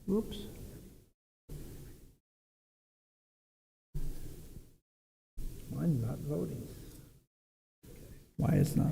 Oops. Mine's not voting. Why it's not?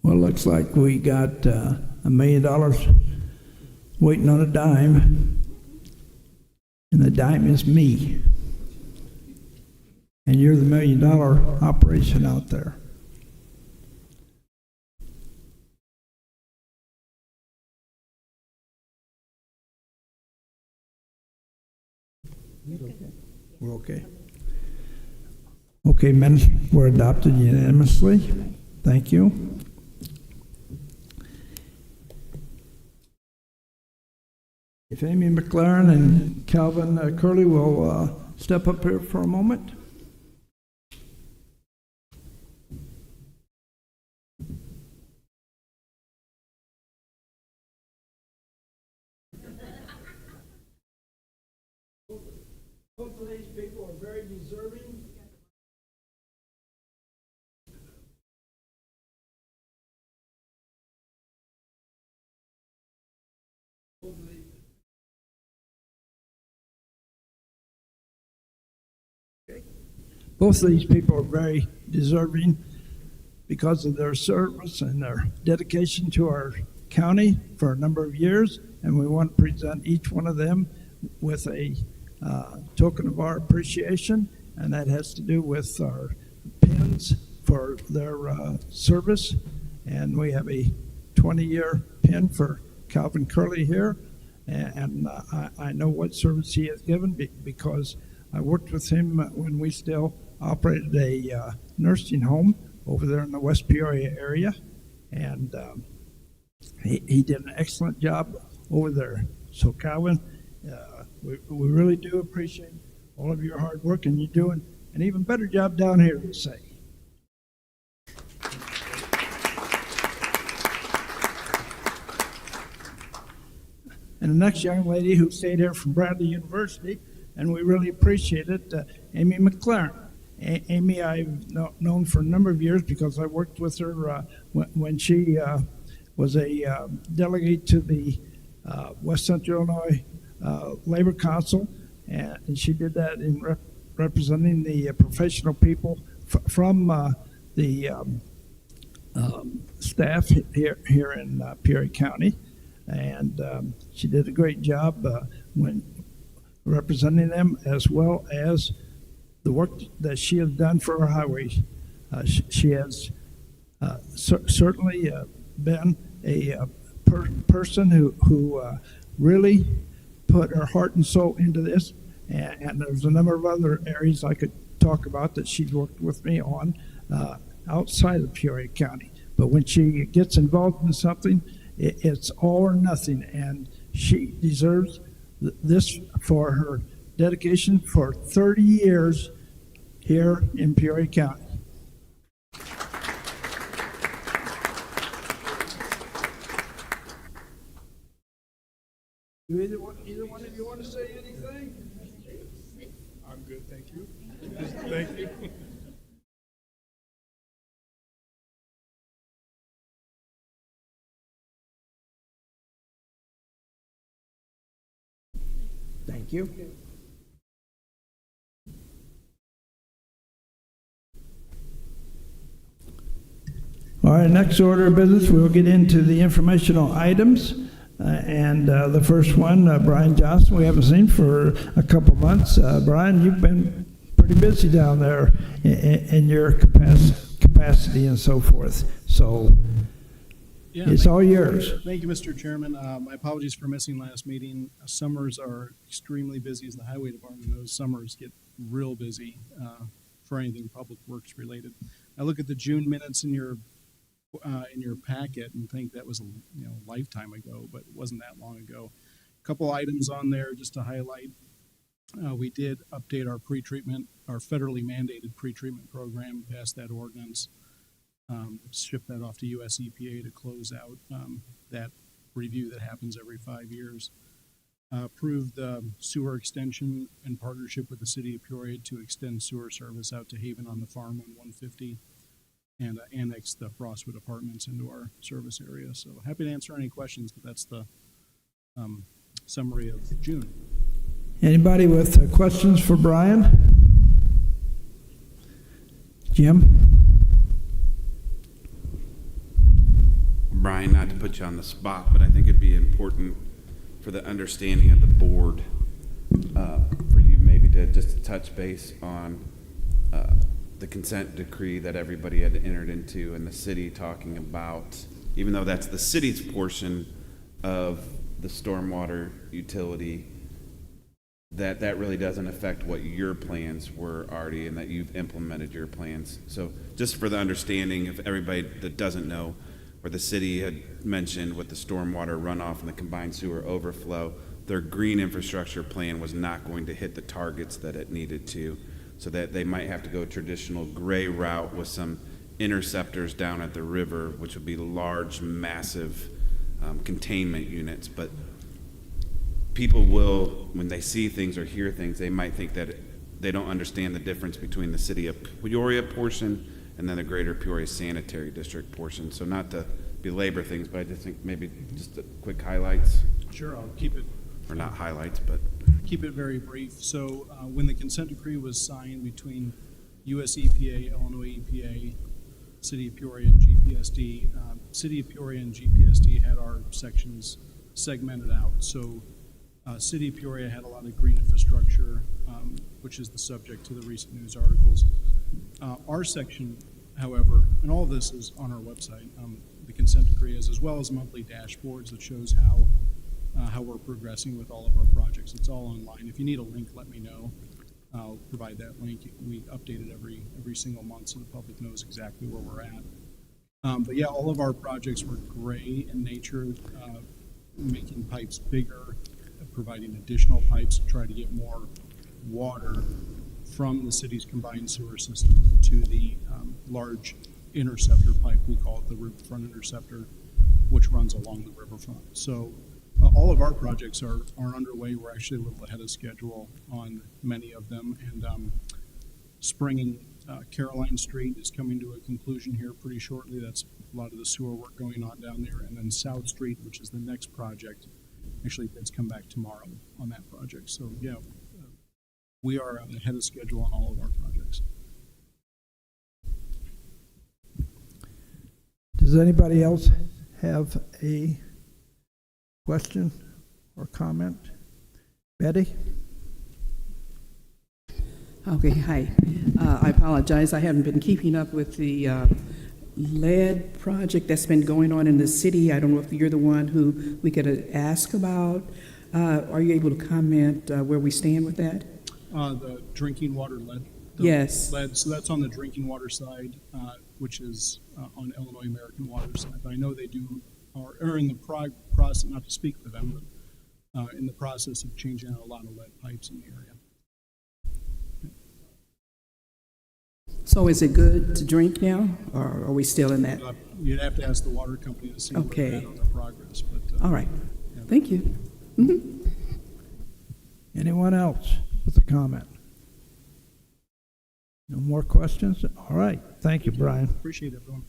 Well, looks like we got $1 million waiting on a dime, and the dime is me. And you're the $1 million operation out there. We're okay. Okay, minutes were adopted unanimously. Thank you. If Amy McLaren and Calvin Curley will step up here for a moment. Both of these people are very deserving. Both of these people are very deserving because of their service and their dedication to our county for a number of years, and we want to present each one of them with a token of our appreciation, and that has to do with our pins for their service. And we have a 20-year pin for Calvin Curley here, and I know what service he has given because I worked with him when we still operated a nursing home over there in the West Peoria area, and he did an excellent job over there. So Calvin, we really do appreciate all of your hard work, and you're doing an even better job down here, to say. And the next young lady who stayed here from Bradley University, and we really appreciate it, Amy McLaren. Amy I've known for a number of years because I worked with her when she was a delegate to the West Central Illinois Labor Council, and she did that in representing the professional people from the staff here in Peoria County, and she did a great job when representing them, as well as the work that she has done for our highways. She has certainly been a person who really put her heart and soul into this, and there's a number of other areas I could talk about that she's worked with me on outside of Peoria County. But when she gets involved in something, it's all or nothing, and she deserves this for her dedication for 30 years here in Peoria County. Do either one of you want to say anything? I'm good, thank you. Thank you. Thank you. All right, next order of business, we'll get into the informational items. The first one, Brian Johnson, we haven't seen for a couple months. Brian, you've been pretty busy down there in your capacity and so forth. So it's all yours. Thank you, Mr. Chairman. My apologies for missing last meeting. Summers are extremely busy, as the Highway Department knows. Summers get real busy for anything public works related. I look at the June minutes in your packet and think that was a lifetime ago, but it wasn't that long ago. A couple items on there just to highlight. We did update our pretreatment, our federally mandated pretreatment program, passed that ordinance, shipped that off to US EPA to close out that review that happens every 5 years. Approved sewer extension in partnership with the city of Peoria to extend sewer service out to Haven on the Farm on 150 and annex the Frostwood Apartments into our service area. So happy to answer any questions, but that's the summary of June. Anybody with questions for Brian? Jim? Brian, not to put you on the spot, but I think it'd be important for the understanding of the board for you maybe to just touch base on the consent decree that everybody had entered into and the city talking about, even though that's the city's portion of the stormwater utility, that really doesn't affect what your plans were already and that you've implemented your plans. So just for the understanding of everybody that doesn't know, where the city had mentioned with the stormwater runoff and the combined sewer overflow, their green infrastructure plan was not going to hit the targets that it needed to, so that they might have to go a traditional gray route with some interceptors down at the river, which would be large, massive containment units. But people will, when they see things or hear things, they might think that they don't understand the difference between the city of Peoria portion and then the greater Peoria Sanitary District portion. So not to belabor things, but I just think maybe just quick highlights. Sure, I'll keep it. Or not highlights, but Keep it very brief. So when the consent decree was signed between US EPA, Illinois EPA, City of Peoria, and GPSD, City of Peoria and GPSD had our sections segmented out. So City of Peoria had a lot of green infrastructure, which is the subject to the recent news articles. Our section, however, and all of this is on our website, the consent decree is, as well as monthly dashboards that shows how we're progressing with all of our projects. It's all online. If you need a link, let me know. I'll provide that link. We update it every single month so the public knows exactly where we're at. But yeah, all of our projects were gray in nature, making pipes bigger, providing additional pipes to try to get more water from the city's combined sewer system to the large interceptor pipe. We call it the riverfront interceptor, which runs along the riverfront. So all of our projects are underway. We're actually a little ahead of schedule on many of them. And Spring and Caroline Street is coming to a conclusion here pretty shortly. That's a lot of the sewer work going on down there. And then South Street, which is the next project, actually bids come back tomorrow on that project. So yeah, we are ahead of schedule on all of our projects. Does anybody else have a question or comment? Betty? Okay, hi. I apologize. I haven't been keeping up with the lead project that's been going on in the city. I don't know if you're the one who we could ask about. Are you able to comment where we stand with that? The drinking water lead. The Yes. Lead, so that's on the drinking water side, which is on Illinois American Water side. But I know they do, are in the process, not to speak for them, but in the process of changing out a lot of lead pipes in the area. So is it good to drink now, or are we still in that? You'd have to ask the water company to see where Okay. they're at on the progress. But All right. yeah. Thank you. Anyone else with a comment? No more questions? All right. Thank you, Brian. Appreciate it, everyone.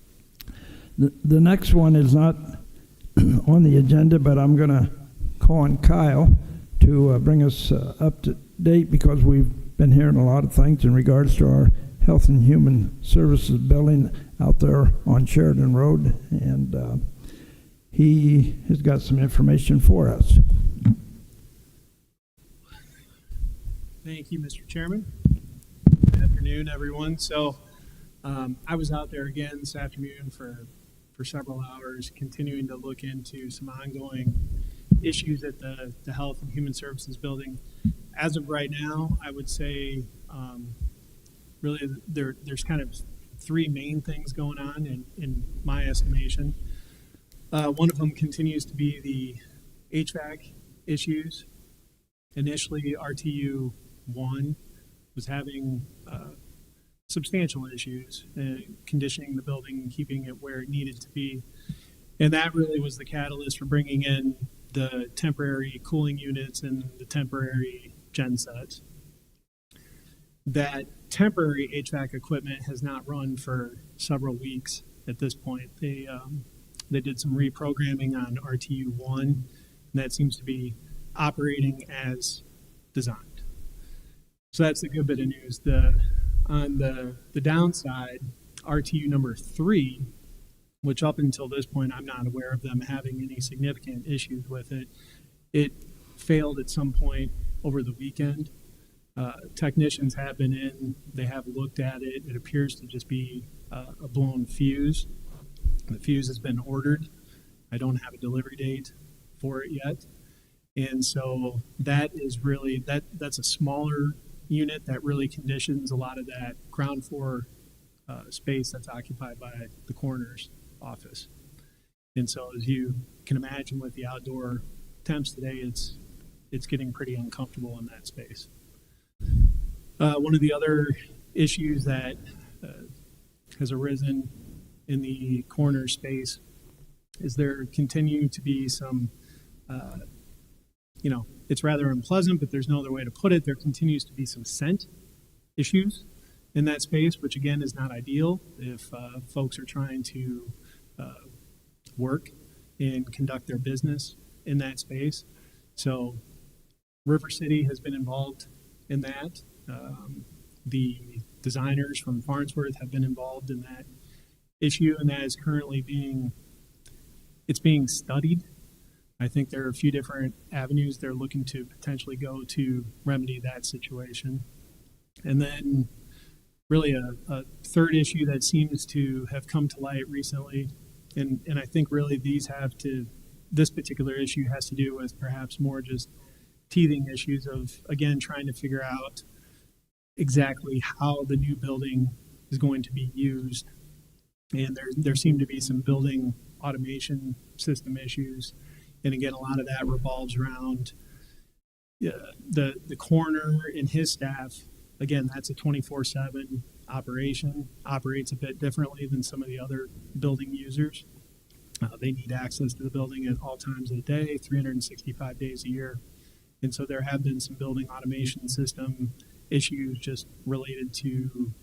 The next one is not on the agenda, but I'm going to call on Kyle to bring us up to date, because we've been hearing a lot of things in regards to our Health and Human Services building out there on Sheridan Road, and he has got some information for us. Thank you, Mr. Chairman. Good afternoon, everyone. So I was out there again this afternoon for several hours, continuing to look into some ongoing issues at the Health and Human Services building. As of right now, I would say really there's kind of three main things going on in my estimation. One of them continues to be the HVAC issues. Initially, RTU 1 was having substantial issues conditioning the building and keeping it where it needed to be. And that really was the catalyst for bringing in the temporary cooling units and the temporary gensets. That temporary HVAC equipment has not run for several weeks at this point. They did some reprogramming on RTU1, and that seems to be operating as designed. So that's the good bit of news. On the downside, RTU number 3, which up until this point I'm not aware of them having any significant issues with it, it failed at some point over the weekend. Technicians have been in, they have looked at it. It appears to just be a blown fuse. The fuse has been ordered. I don't have a delivery date for it yet. And so that is really, that's a smaller unit that really conditions a lot of that ground floor space that's occupied by the coroner's office. And so as you can imagine with the outdoor temps today, it's getting pretty uncomfortable in that space. One of the other issues that has arisen in the coroner space is there continue to be some, it's rather unpleasant, but there's no other way to put it. There continues to be some scent issues in that space, which again is not ideal if folks are trying to work and conduct their business in that space. So River City has been involved in that. The designers from Farnsworth have been involved in that issue, and that is currently being studied. I think there are a few different avenues they're looking to potentially go to remedy that situation. And then really a third issue that seems to have come to light recently, and I think really this particular issue has to do with perhaps more just teething issues of, again, trying to figure out exactly how the new building is going to be used. And there seem to be some building automation system issues. And again, a lot of that revolves around the coroner and his staff. Again, that's a 24/7 operation, operates a bit differently than some of the other building users. They need access to the building at all times of the day, 365 days a year. And so there have been some building automation system issues just related to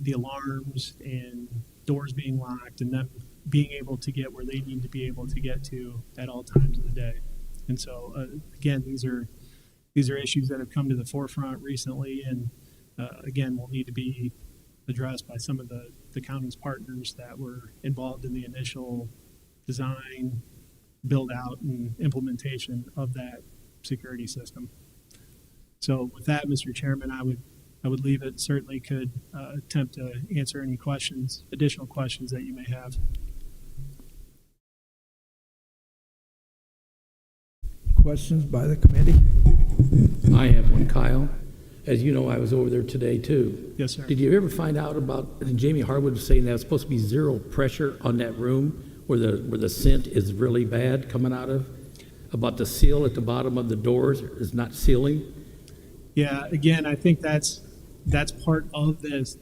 the alarms and doors being locked and them being able to get where they need to be able to get to at all times of the day. And so, again, these are issues that have come to the forefront recently, and again, will need to be addressed by some of the county's partners that were involved in the initial design, build out, and implementation of that security system. So with that, Mr. Chairman, I would leave it. Certainly could attempt to answer any additional questions that you may have. questions by the committee? I have one, Kyle. As you know, I was over there today, too. Yes, sir. Did you ever find out about, Jamie Harwood was saying that it's supposed to be zero pressure on that room where the scent is really bad coming out of? About the seal at the bottom of the doors is not sealing? Yeah, again, I think that's part of this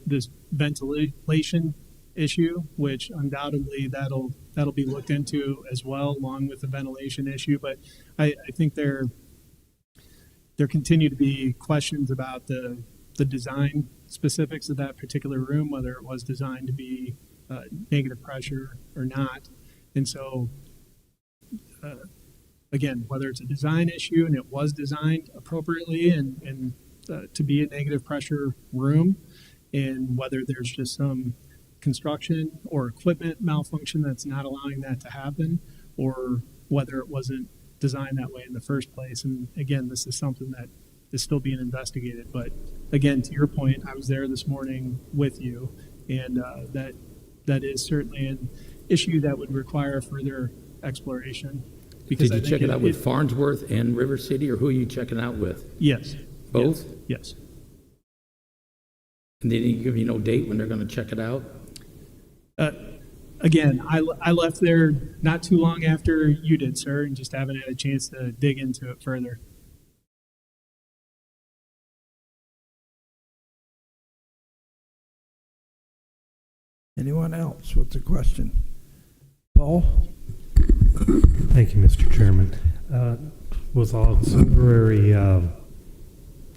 ventilation issue, which undoubtedly that'll be looked into as well, along with the ventilation issue. But I think there continue to be questions about the design specifics of that particular room, whether it was designed to be negative pressure or not. And so, again, whether it's a design issue and it was designed appropriately and to be a negative pressure room, and whether there's just some construction or equipment malfunction that's not allowing that to happen, or whether it wasn't designed that way in the first place. And again, this is something that is still being investigated. But again, to your point, I was there this morning with you, and that is certainly an issue that would require further exploration. Because Did you check it out with Farnsworth and River City, or who are you checking out with? Yes. Both? Yes. And they didn't give you no date when they're going to check it out? Again, I left there not too long after you did, sir, and just haven't had a chance to dig into it further. Anyone else with a question? Paul? Thank you, Mr. Chairman. With auxiliary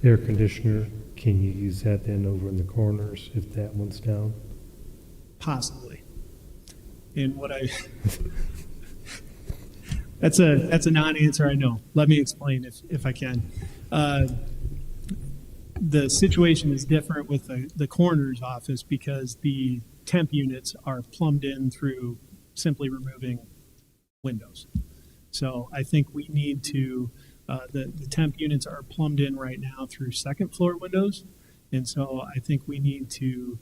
air conditioner, can you use that then over in the corners if that one's down? Possibly. And what I that's a non-answer, I know. Let me explain if I can. The situation is different with the coroner's office because the temp units are plumbed in through simply removing windows. So I think we need to, the temp units are plumbed in right now through second floor windows. And so I think we need to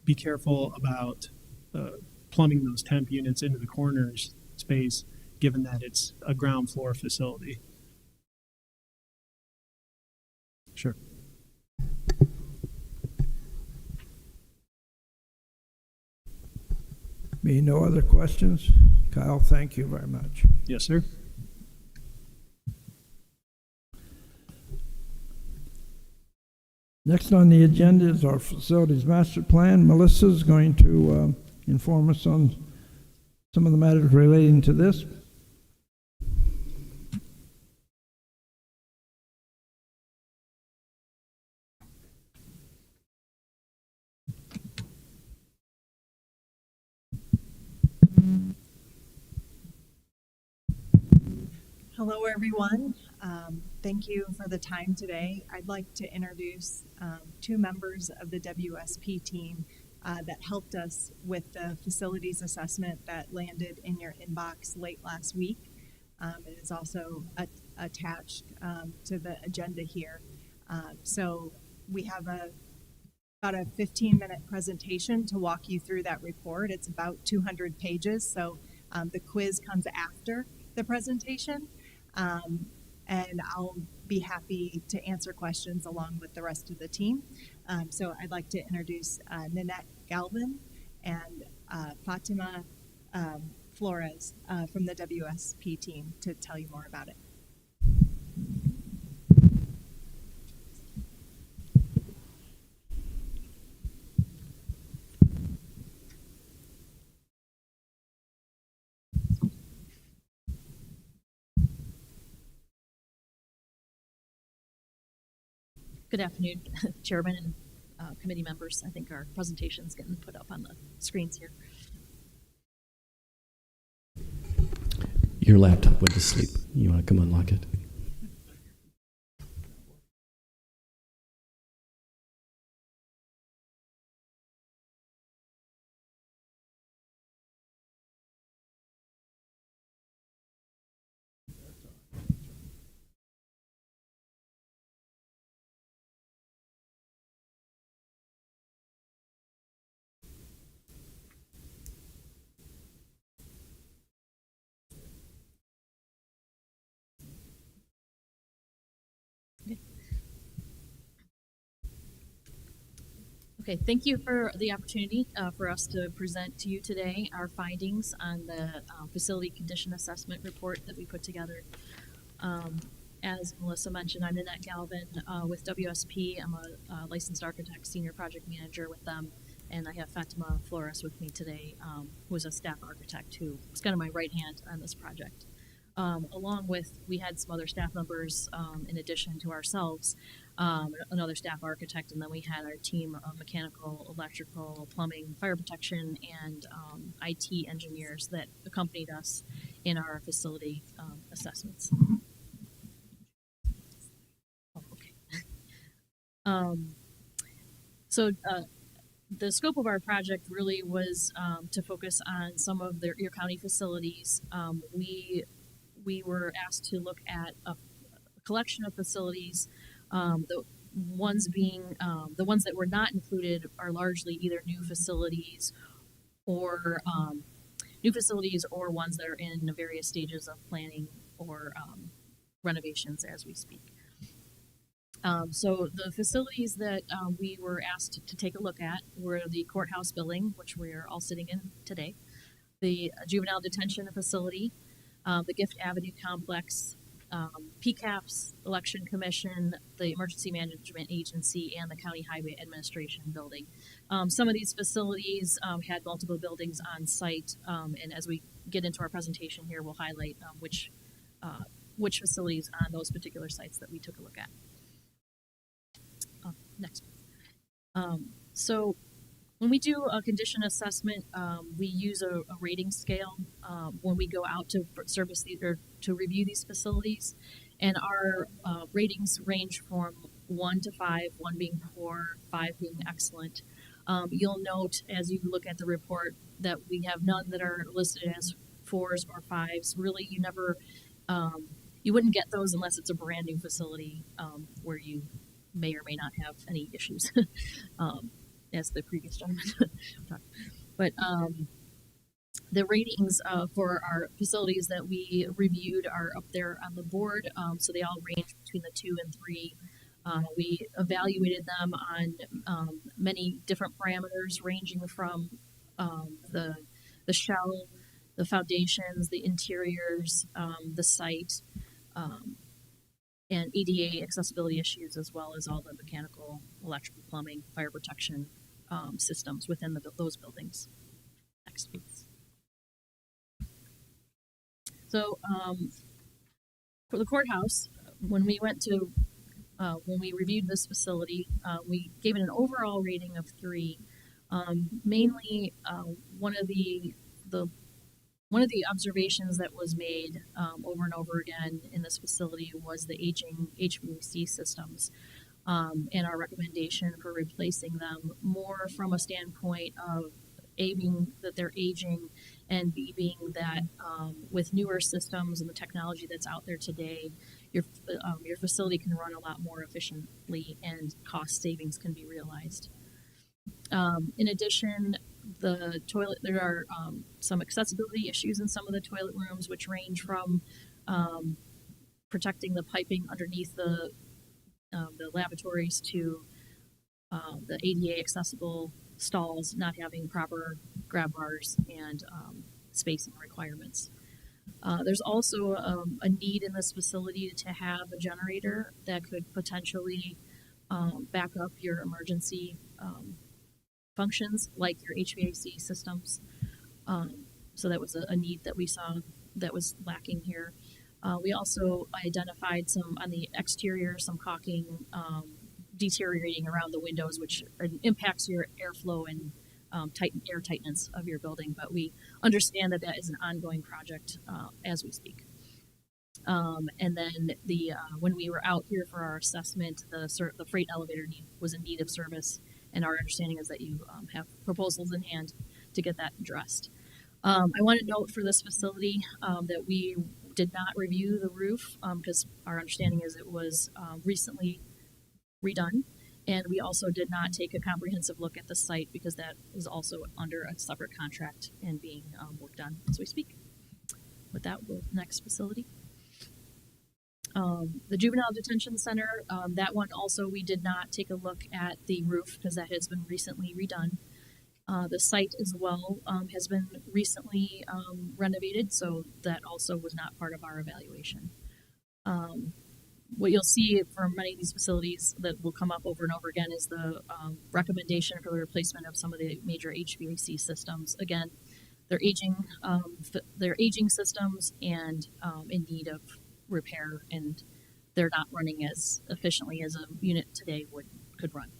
be careful about plumbing those temp units into the coroner's space, given that it's a ground floor facility. Sure. Being no other questions, Kyle, thank you very much. Yes, sir. Next on the agenda is our facilities master plan. Melissa is going to inform us on some of the matters relating to this. Hello, everyone. Thank you for the time today. I'd like to introduce two members of the WSP team that helped us with the facilities assessment that landed in your inbox late last week. It is also attached to the agenda here. So we have about a 15-minute presentation to walk you through that report. It's about 200 pages, so the quiz comes after the presentation. And I'll be happy to answer questions along with the rest of the team. So I'd like to introduce Nanette Galvin and Fatima Flores from the WSP team to tell you more about it. Good afternoon, Chairman and committee members. I think our presentation's getting put up on the screens here. Your laptop went to sleep. You want to come unlock it? Okay, thank you for the opportunity for us to present to you today our findings on the facility condition assessment report that we put together. As Melissa mentioned, I'm Annette Galvin with WSP. I'm a licensed architect, senior project manager with them, and I have Fatima Flores with me today, who is a staff architect who is kind of my right hand on this project. Along with, we had some other staff members in addition to ourselves, another staff architect, and then we had our team of mechanical, electrical, plumbing, fire protection, and IT engineers that accompanied us in our facility assessments. Oh, okay. So the scope of our project really was to focus on some of your county facilities. We were asked to look at a collection of facilities. The ones that were not included are largely either new facilities or ones that are in the various stages of planning or renovations as we speak. So the facilities that we were asked to take a look at were the courthouse building, which we are all sitting in today, the juvenile detention facility, the Gift Avenue complex, PCAPS, Election Commission, the Emergency Management Agency, and the County Highway Administration building. Some of these facilities had multiple buildings on site, and as we get into our presentation here, we'll highlight which facilities on those particular sites that we took a look at. Next. So when we do a condition assessment, we use a rating scale when we go out to service or to review these facilities, and our ratings range from 1 to 5, 1 being poor, 5 being excellent. You'll note as you look at the report that we have none that are listed as 4s or 5s. Really, you wouldn't get those unless it's a brand new facility where you may or may not have any issues, as the previous gentleman talked. But the ratings for our facilities that we reviewed are up there on the board, so they all range between the 2 and 3. We evaluated them on many different parameters, ranging from the shell, the foundations, the interiors, the site, and ADA accessibility issues, as well as all the mechanical, electrical, plumbing, fire protection systems within those buildings. Next, please. So for the courthouse, when we reviewed this facility, we gave it an overall rating of 3. Mainly, one of the observations that was made over and over again in this facility was the aging HVAC systems, and our recommendation for replacing them, more from a standpoint of A, being that they're aging, and B, being that with newer systems and the technology that's out there today, your facility can run a lot more efficiently and cost savings can be realized. In addition, there are some accessibility issues in some of the toilet rooms, which range from protecting the piping underneath the lavatories to the ADA accessible stalls not having proper grab bars and spacing requirements. There's also a need in this facility to have a generator that could potentially back up your emergency functions like your HVAC systems. So that was a need that we saw that was lacking here. We also identified on the exterior, some caulking deteriorating around the windows, which impacts your airflow and air tightness of your building. But we understand that is an ongoing project as we speak. And then when we were out here for our assessment, the freight elevator was in need of service. And our understanding is that you have proposals in hand to get that addressed. I want to note for this facility that we did not review the roof because our understanding is it was recently redone. And we also did not take a comprehensive look at the site because that is also under a separate contract and being worked on as we speak. With that, next facility. The juvenile detention center, that one also we did not take a look at the roof because that has been recently redone. The site as well has been recently renovated, so that also was not part of our evaluation. What you'll see for many of these facilities that will come up over and over again is the recommendation for the replacement of some of the major HVAC systems. Again, they're aging systems and in need of repair, and they're not running as efficiently as a unit today could run.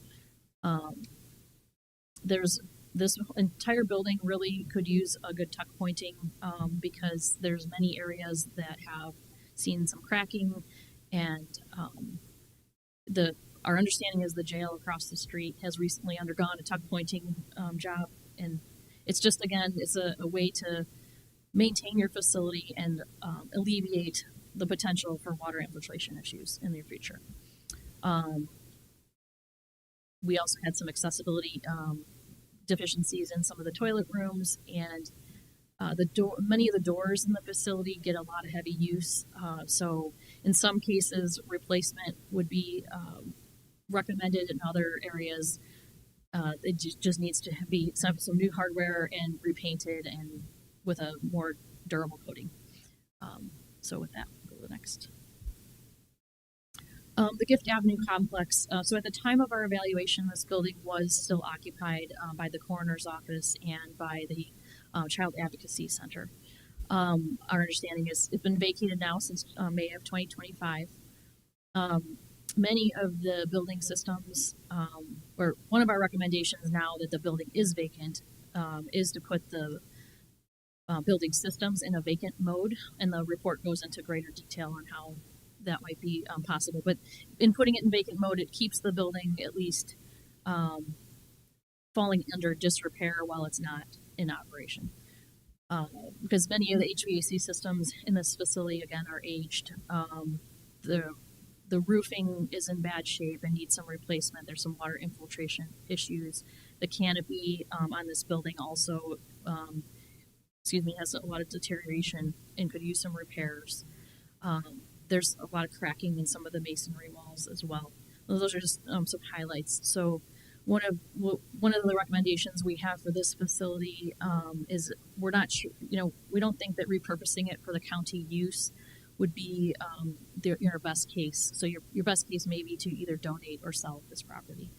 There's this entire building really could use a good tuck pointing because there's many areas that have seen some cracking, and our understanding is the jail across the street has recently undergone a tuck pointing job, and it's just, again, it's a way to maintain your facility and alleviate the potential for water infiltration issues in the future. We also had some accessibility deficiencies in some of the toilet rooms, and many of the doors in the facility get a lot of heavy use. So in some cases, replacement would be recommended. In other areas, it just needs to be some new hardware and repainted and with a more durable coating. So with that, we'll go to the next. The Gift Avenue complex. So at the time of our evaluation, this building was still occupied by the coroner's office and by the Child Advocacy Center. Our understanding is it's been vacated now since May of 2025. Many of the building systems, or one of our recommendations now that the building is vacant, is to put the building systems in a vacant mode, and the report goes into greater detail on how that might be possible. But in putting it in vacant mode, it keeps the building at least falling under disrepair while it's not in operation. Because many of the HVAC systems in this facility, again, are aged. The roofing is in bad shape and needs some replacement. There's some water infiltration issues. The canopy on this building also, has a lot of deterioration and could use some repairs. There's a lot of cracking in some of the masonry walls as well. Those are just some highlights. So one of the recommendations we have for this facility is we're not sure, we don't think that repurposing it for the county use would be your best case. So your best case may be to either donate or sell this property.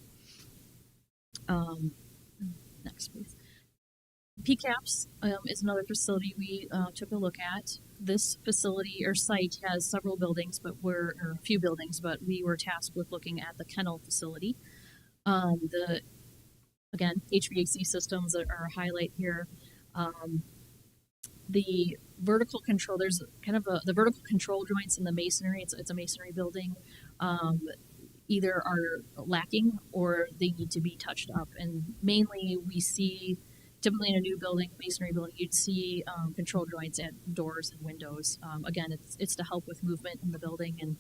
Next, please. PCAPS is another facility we took a look at. This facility or site has several buildings, or a few buildings, but we were tasked with looking at the kennel facility. Again, HVAC systems are a highlight here. The vertical control, there's kind of the vertical control joints in the masonry. It's a masonry building. Either are lacking or they need to be touched up. And mainly we see, typically in a new building, masonry building, you'd see control joints at doors and windows. Again, it's to help with movement in the building, and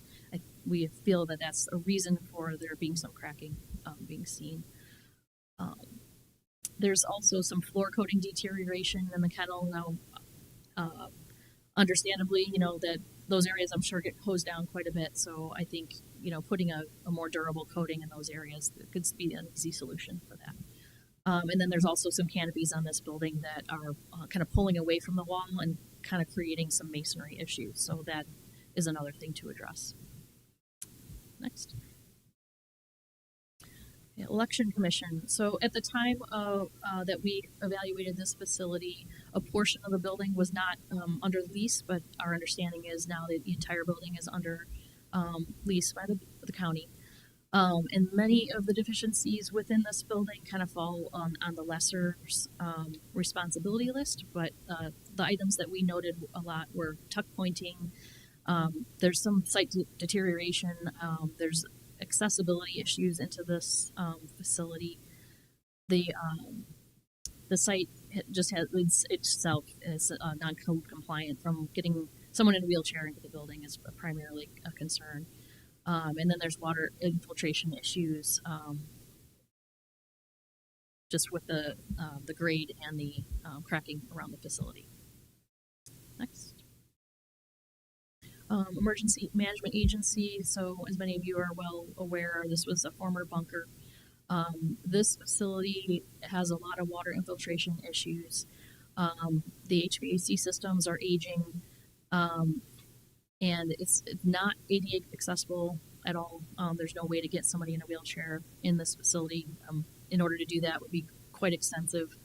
we feel that that's a reason for there being some cracking being seen. There's also some floor coating deterioration in the kennel. Now, understandably, that those areas I'm sure get hosed down quite a bit. So I think, putting a more durable coating in those areas could be an easy solution for that. And then there's also some canopies on this building that are kind of pulling away from the wall and kind of creating some masonry issues. So that is another thing to address. Next. Yeah, Election Commission. So at the time that we evaluated this facility, a portion of the building was not under lease, but our understanding is now that the entire building is under lease by the county. And many of the deficiencies within this building kind of fall on the lesser responsibility list, but the items that we noted a lot were tuck pointing. There's some site deterioration. There's accessibility issues into this facility. The site just has itself is non-code compliant. From getting someone in a wheelchair into the building is primarily a concern. And then there's water infiltration issues, just with the grade and the cracking around the facility. Next. Emergency Management Agency. So, as many of you are well aware, this was a former bunker. This facility has a lot of water infiltration issues. The HVAC systems are aging, and it's not ADA accessible at all. There's no way to get somebody in a wheelchair in this facility. In order to do that would be quite extensive.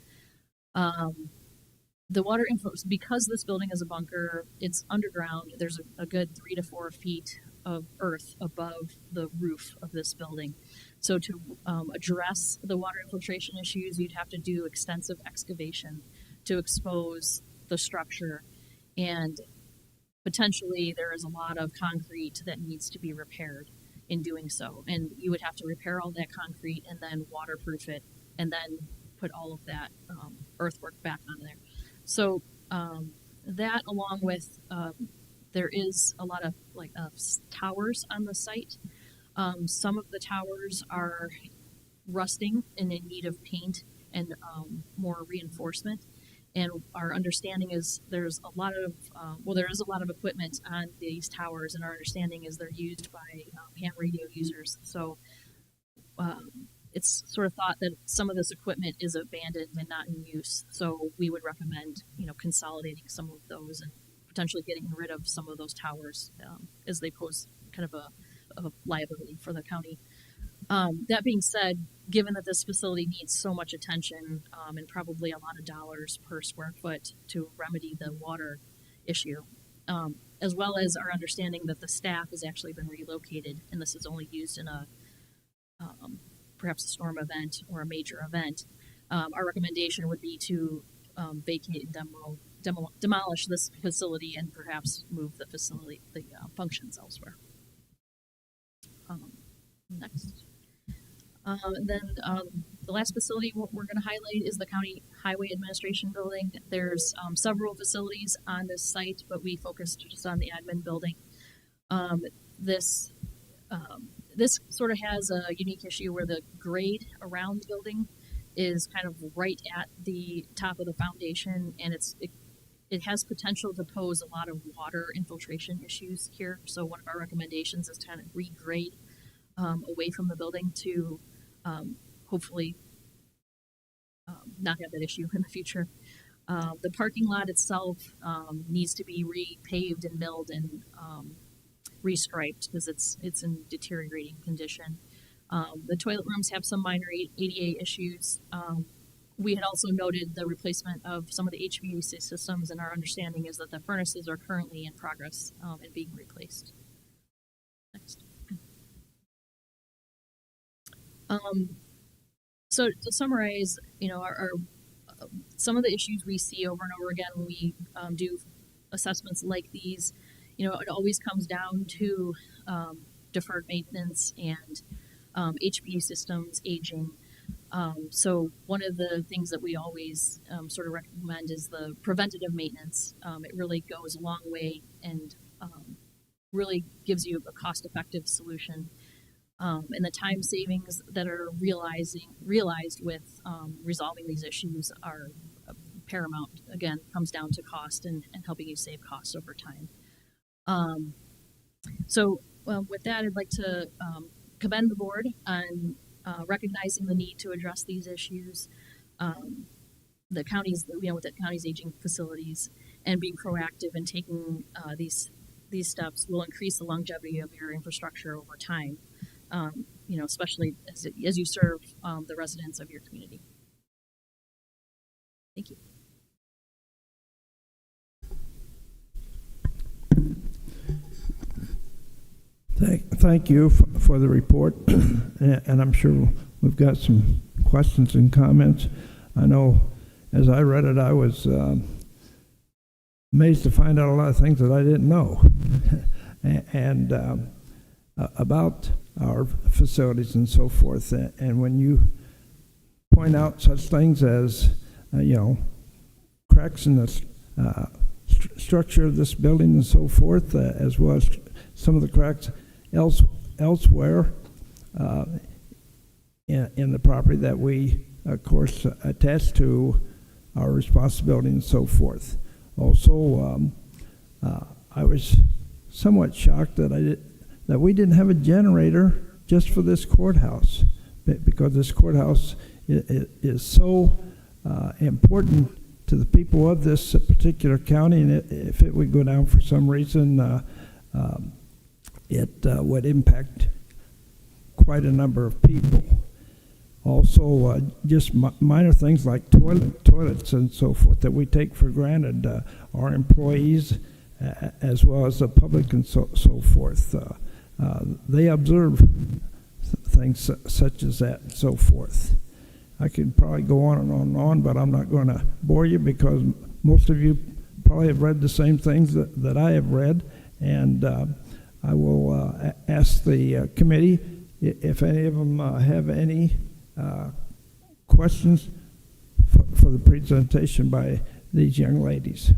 The water inflow, because this building is a bunker, it's underground. There's a good 3 to 4 feet of earth above the roof of this building. So to address the water infiltration issues, you'd have to do extensive excavation to expose the structure, and potentially there is a lot of concrete that needs to be repaired in doing so. And you would have to repair all that concrete and then waterproof it and then put all of that earthwork back on there. So that, along with there is a lot of towers on the site. Some of the towers are rusting and in need of paint and more reinforcement. And our understanding is there's a lot of there is a lot of equipment on these towers, and our understanding is they're used by ham radio users. So it's sort of thought that some of this equipment is abandoned and not in use. So we would recommend, consolidating some of those and potentially getting rid of some of those towers as they pose kind of a liability for the county. That being said, given that this facility needs so much attention and probably a lot of dollars per square foot to remedy the water issue, as well as our understanding that the staff has actually been relocated and this is only used in a perhaps a storm event or a major event, our recommendation would be to vacate and demolish this facility and perhaps move the functions elsewhere. Next. Then the last facility we're going to highlight is the County Highway Administration Building. There's several facilities on this site, but we focused just on the admin building. This sort of has a unique issue where the grade around the building is kind of right at the top of the foundation, and it has potential to pose a lot of water infiltration issues here. So one of our recommendations is to kind of regrade away from the building to hopefully not have that issue in the future. The parking lot itself needs to be repaved and milled and restriped because it's in deteriorating condition. The toilet rooms have some minor ADA issues. We had also noted the replacement of some of the HVAC systems, and our understanding is that the furnaces are currently in progress and being replaced. Next. So to summarize, our some of the issues we see over and over again when we do assessments like these, it always comes down to deferred maintenance and HVAC systems aging. So one of the things that we always sort of recommend is the preventative maintenance. It really goes a long way and really gives you a cost-effective solution. And the time savings that are realized with resolving these issues are paramount. Again, comes down to cost and helping you save costs over time. With that, I'd like to commend the board on recognizing the need to address these issues, the county's, with the county's aging facilities, and being proactive in taking these steps will increase the longevity of your infrastructure over time. Especially as you serve the residents of your community. Thank you. Thank you for the report, and I'm sure we've got some questions and comments. I know as I read it, I was amazed to find out a lot of things that I didn't know, and about our facilities and so forth. And when you point out such things as, cracks in the structure of this building and so forth, as well as some of the cracks elsewhere in the property that we, of course, attest to our responsibility and so forth. Also, I was somewhat shocked that we didn't have a generator just for this courthouse, because this courthouse is so important to the people of this particular county, and if it would go down for some reason, it would impact quite a number of people. Also, just minor things like toilets and so forth that we take for granted. Our employees, as well as the public and so forth, they observe things such as that and so forth. I could probably go on and on and on, but I'm not going to bore you because most of you probably have read the same things that I have read, and I will ask the committee if any of them have any questions for the presentation by these young ladies.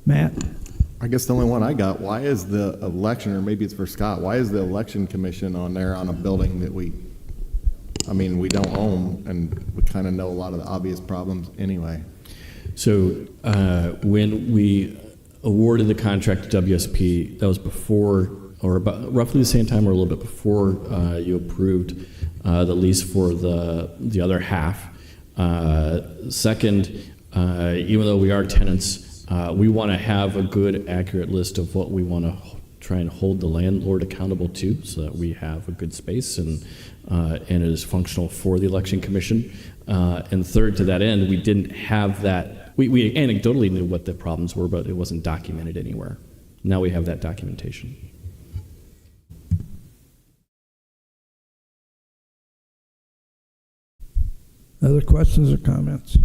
Matt? I guess the only one I got, why is the election, or maybe it's for Scott, why is the election commission on there on a building that we don't own, and we kind of know a lot of the obvious problems anyway? So when we awarded the contract to WSP, that was before, or about roughly the same time or a little bit before you approved the lease for the other half. Second, even though we are tenants, we want to have a good, accurate list of what we want to try and hold the landlord accountable to, so that we have a good space and it is functional for the election commission. And third, to that end, we didn't have that. We anecdotally knew what the problems were, but it wasn't documented anywhere. Now we have that documentation. Other questions or comments?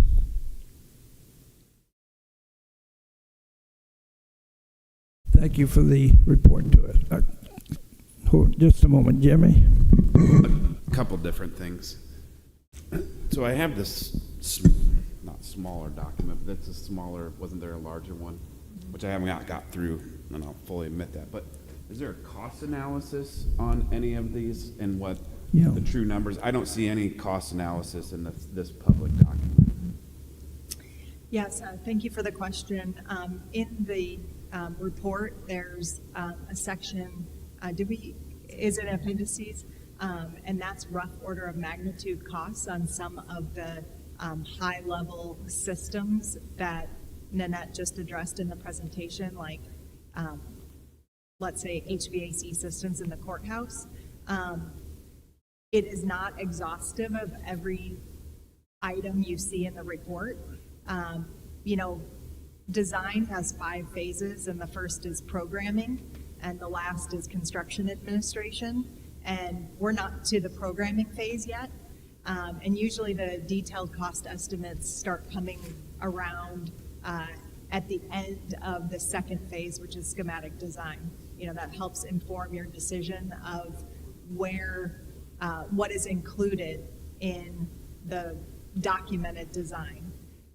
Thank you for the report to it. Hold just a moment, Jimmy. A couple different things. So I have this, not smaller document, but that's a smaller, wasn't there a larger one? Which I haven't got through, and I'll fully admit that. But is there a cost analysis on any of these and what the true numbers? I don't see any cost analysis in this public document. Yes, thank you for the question. In the report, there's a section, is it appendices? And that's rough order of magnitude costs on some of the high-level systems that Nanette just addressed in the presentation, like, let's say, HVAC systems in the courthouse. It is not exhaustive of every item you see in the report. Design has 5 phases, and the first is programming, and the last is construction administration. And we're not to the programming phase yet. And usually the detailed cost estimates start coming around at the end of the second phase, which is schematic design. That helps inform your decision of what is included in the documented design.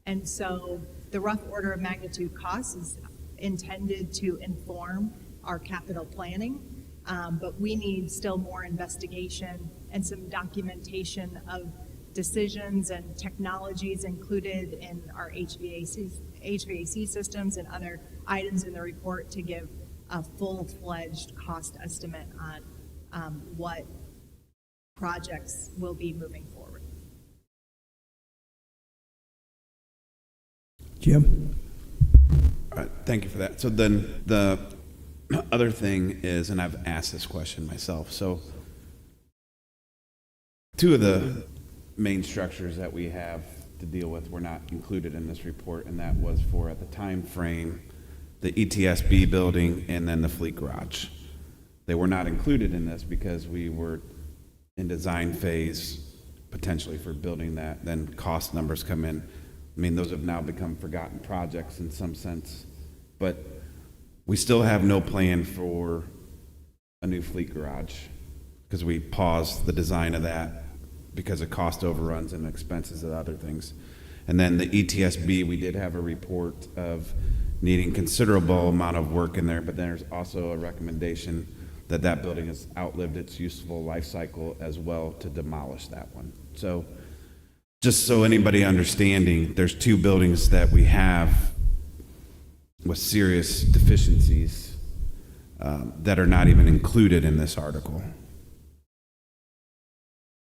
And so the rough order of magnitude cost is intended to inform our capital planning. But we need still more investigation and some documentation of decisions and technologies included in our HVAC systems and other items in the report to give a full-fledged cost estimate on what projects will be moving forward. Jim? All right, thank you for that. So then the other thing is, and I've asked this question myself, so 2 of the main structures that we have to deal with were not included in this report, and that was for, at the time frame, the ETSB building and then the fleet garage. They were not included in this because we were in design phase potentially for building that. Then cost numbers come in. I mean, those have now become forgotten projects in some sense, but we still have no plan for a new fleet garage because we paused the design of that because of cost overruns and expenses and other things. And then the ETSB, we did have a report of needing considerable amount of work in there, but there's also a recommendation that that building has outlived its useful life cycle as well to demolish that one. So just so anybody understanding, there's 2 buildings that we have with serious deficiencies that are not even included in this article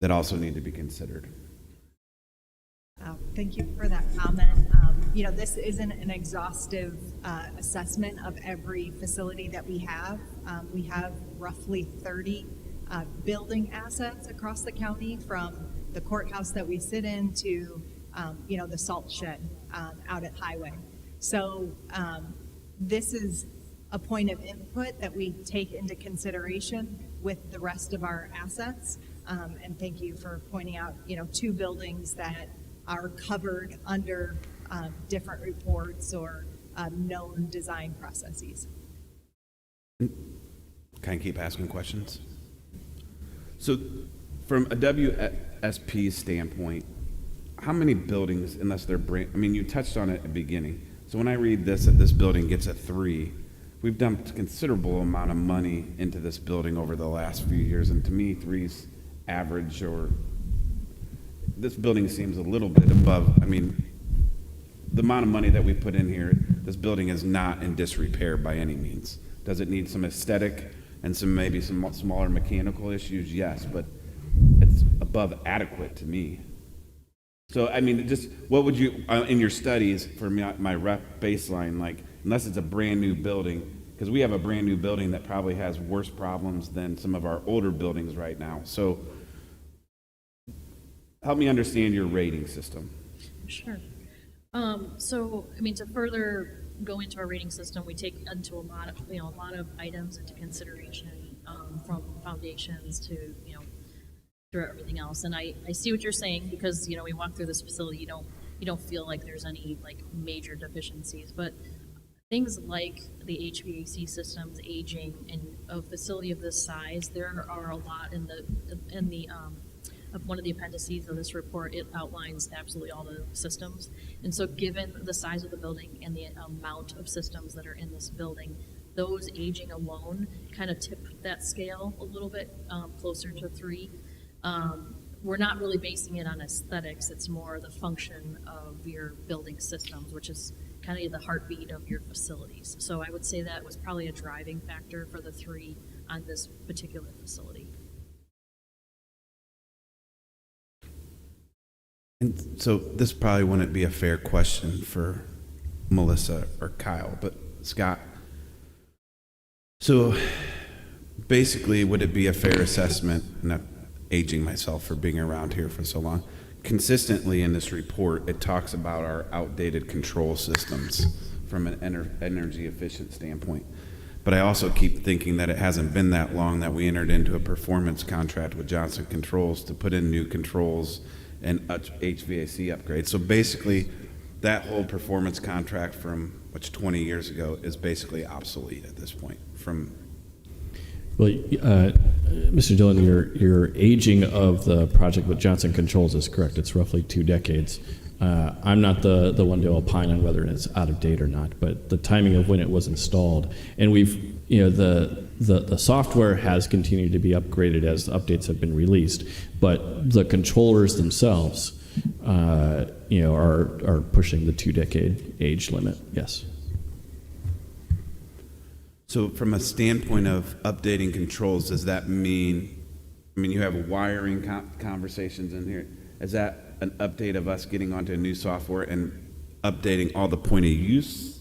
that also need to be considered. Thank you for that comment. This isn't an exhaustive assessment of every facility that we have. We have roughly 30 building assets across the county, from the courthouse that we sit in to, the salt shed out at Highway. So this is a point of input that we take into consideration with the rest of our assets. And thank you for pointing out, 2 buildings that are covered under different reports or known design processes. Can I keep asking questions? So from a WSP standpoint, how many buildings, unless they're brand, you touched on it at the beginning. So when I read this, that this building gets a 3, we've dumped a considerable amount of money into this building over the last few years. And to me, 3's average, or this building seems a little bit above. The amount of money that we put in here, this building is not in disrepair by any means. Does it need some aesthetic and maybe some smaller mechanical issues? Yes, but it's above adequate to me. So, just what would you, in your studies, for my rough baseline, unless it's a brand new building, because we have a brand new building that probably has worse problems than some of our older buildings right now. So help me understand your rating system. Sure. To further go into our rating system, we take into a lot of items into consideration, from foundations to, through everything else. And I see what you're saying, because, we walk through this facility, you don't feel like there's any major deficiencies, but things like the HVAC systems aging in a facility of this size, there are a lot in the of one of the appendices of this report. It outlines absolutely all the systems. And so given the size of the building and the amount of systems that are in this building, those aging alone kind of tip that scale a little bit closer to 3. We're not really basing it on aesthetics. It's more the function of your building systems, which is kind of the heartbeat of your facilities. So I would say that was probably a driving factor for the 3 on this particular facility. And so this probably wouldn't be a fair question for Melissa or Kyle, but Scott, so basically, would it be a fair assessment, not aging myself for being around here for so long, consistently in this report, it talks about our outdated control systems from an energy efficient standpoint. But I also keep thinking that it hasn't been that long that we entered into a performance contract with Johnson Controls to put in new controls and HVAC upgrades. So basically, that whole performance contract from 20 years ago is basically obsolete at this point. Well, Mr. Dillon, your aging of the project with Johnson Controls is correct. It's roughly 2 decades. I'm not the one to opine on whether it's out of date or not, but the timing of when it was installed, and the software has continued to be upgraded as updates have been released, but the controllers themselves, are pushing the 2-decade age limit. Yes. So from a standpoint of updating controls, does that mean, you have wiring conversations in here. Is that an update of us getting onto a new software and updating all the point of use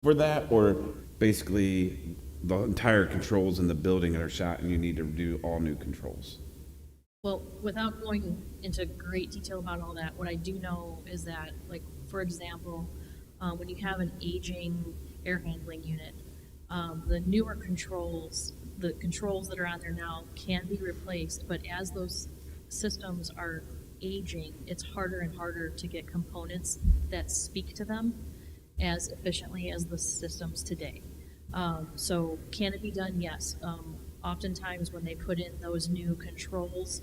for that, or basically the entire controls in the building that are shot and you need to do all new controls? Well, without going into great detail about all that, what I do know is that, for example, when you have an aging air handling unit, the newer controls, the controls that are on there now can be replaced, but as those systems are aging, it's harder and harder to get components that speak to them as efficiently as the systems today. So can it be done? Yes. Oftentimes when they put in those new controls,